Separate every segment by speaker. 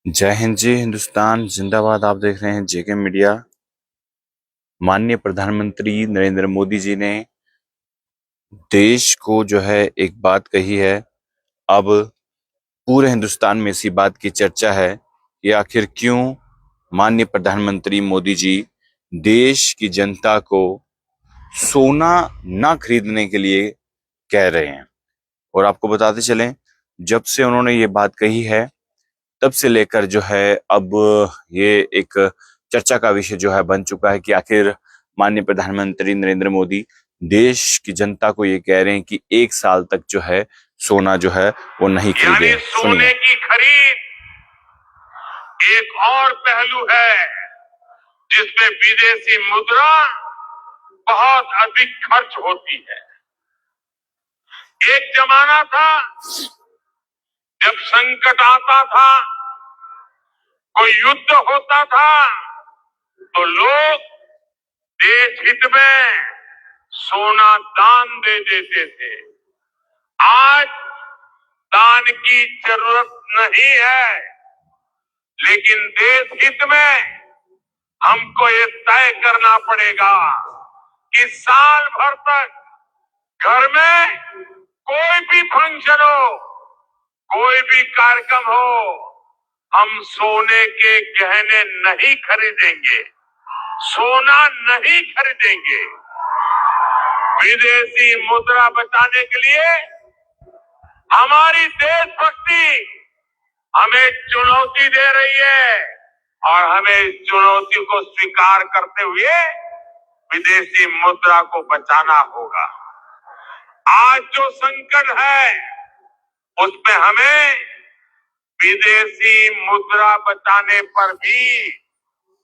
Speaker 1: जय हिंद जी, हिंदुस्तान जिंदाबाद। आप देख रहे हैं जेके मीडिया। माननीय प्रधानमंत्री नरेंद्र मोदी जी ने देश को जो है एक बात कही है। अब पूरे हिंदुस्तान में इसी बात की चर्चा है कि आखिर क्यों माननीय प्रधानमंत्री मोदी जी देश की जनता को सोना ना खरीदने के लिए कह रहे हैं। और आपको बताते चलें, जब से उन्होंने ये बात कही है तब से लेकर जो है अब ये एक चर्चा का विषय जो है बन चुका है कि आखिर माननीय प्रधानमंत्री नरेंद्र मोदी देश की जनता को ये कह रहे हैं कि 1 साल तक जो है सोना जो है वो नहीं खरीदे।
Speaker 2: सोने की खरीद एक और पहलू है जिसमें विदेशी मुद्रा बहुत अधिक खर्च होती है। एक जमाना था जब संकट आता था, कोई युद्ध होता था, तो लोग देश हित में सोना दान दे देते थे। आज दान की जरूरत नहीं है, लेकिन देश हित में हमको ये तय करना पड़ेगा कि साल भर तक घर में कोई भी फंक्शन हो, कोई भी कार्यक्रम हो, हम सोने के गहने नहीं खरीदेंगे, सोना नहीं खरीदेंगे। विदेशी मुद्रा बचाने के लिए हमारी देशभक्ति हमें चुनौती दे रही है और हमें चुनौती को स्वीकार करते हुए विदेशी मुद्रा को बचाना होगा। आज जो संकट है उसमें हमें विदेशी मुद्रा बचाने पर भी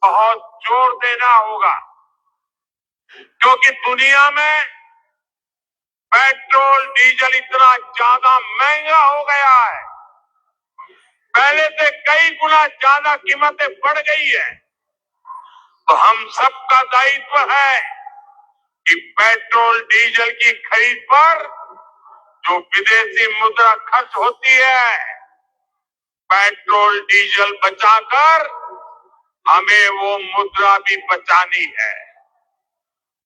Speaker 2: बहुत जोर देना होगा, क्योंकि दुनिया में पेट्रोल डीजल इतना ज्यादा महंगा हो गया है, पहले से कई गुना ज्यादा कीमतें बढ़ गई है। तो हम सबका दायित्व है कि पेट्रोल डीजल की खरीद पर जो विदेशी मुद्रा खर्च होती है, पेट्रोल डीजल बचाकर हमें वो मुद्रा भी बचानी है।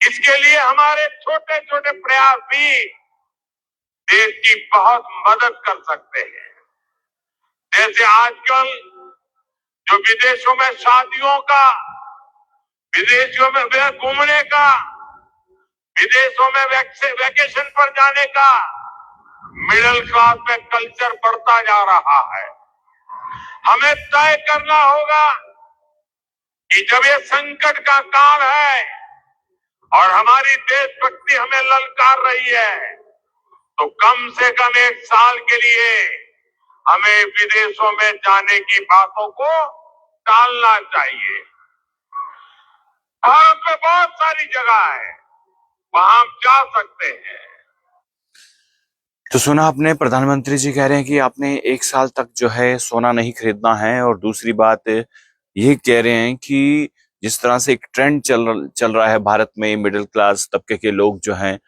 Speaker 2: इसके लिए हमारे छोटे छोटे प्रयास भी देश की बहुत मदद कर सकते हैं। जैसे आजकल जो विदेशों में शादियों का, विदेशों में घूमने का, विदेशों में वैकेशन पर जाने का मिडिल क्लास में कल्चर बढ़ता जा रहा है। हमें तय करना होगा कि जब ये संकट का काल है और हमारी देशभक्ति हमें ललकार रही है, तो कम से कम 1 साल के लिए हमें विदेशों में जाने की बातों को टालना चाहिए। भारत में बहुत सारी जगह है, वहां हम जा सकते हैं।
Speaker 1: तो सुना आपने, प्रधानमंत्री जी कह रहे हैं कि आपने 1 साल तक जो है सोना नहीं खरीदना है। और दूसरी बात ये कह रहे हैं कि जिस तरह से एक ट्रेंड चल रहा है भारत में, मिडिल क्लास तबके के लोग जो हैं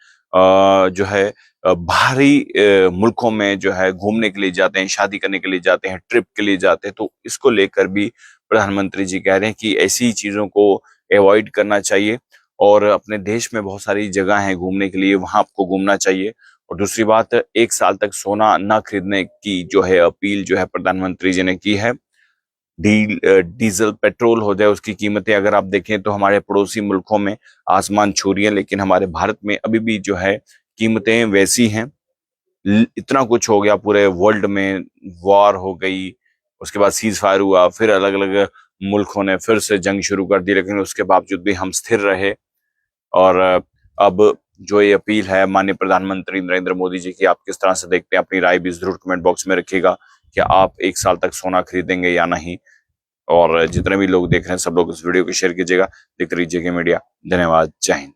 Speaker 1: जो है बाहरी मुल्कों में जो है घूमने के लिए जाते हैं, शादी करने के लिए जाते हैं, ट्रिप के लिए जाते हैं। तो इसको लेकर भी प्रधानमंत्री जी कह रहे हैं कि ऐसी चीजों को अवॉइड करना चाहिए और अपने देश में बहुत सारी जगह हैं घूमने के लिए, वहां आपको घूमना चाहिए। और दूसरी बात, 1 साल तक सोना ना खरीदने की जो है अपील जो है प्रधानमंत्री जी ने की है। डीजल पेट्रोल हो जाए, उसकी कीमतें अगर आप देखें तो हमारे पड़ोसी मुल्कों में आसमान छू रही है, लेकिन हमारे भारत में अभी भी जो है कीमतें वैसी हैं। इतना कुछ हो गया, पूरे वर्ल्ड में वॉर हो गई, उसके बाद सीज फायर हुआ, फिर अलग अलग मुल्कों ने फिर से जंग शुरू कर दी, लेकिन उसके बावजूद भी हम स्थिर रहे। और अब जो ये अपील है माननीय प्रधानमंत्री नरेंद्र मोदी जी की, आप किस तरह से देखते हैं? अपनी राय भी जरूर कमेंट बॉक्स में रखिएगा। क्या आप 1 साल तक सोना खरीदेंगे या नहीं? और जितने भी लोग देख रहे हैं सब लोग इस वीडियो को शेयर कीजिएगा। देखते रहिए जेके मीडिया। धन्यवाद। जय हिंद।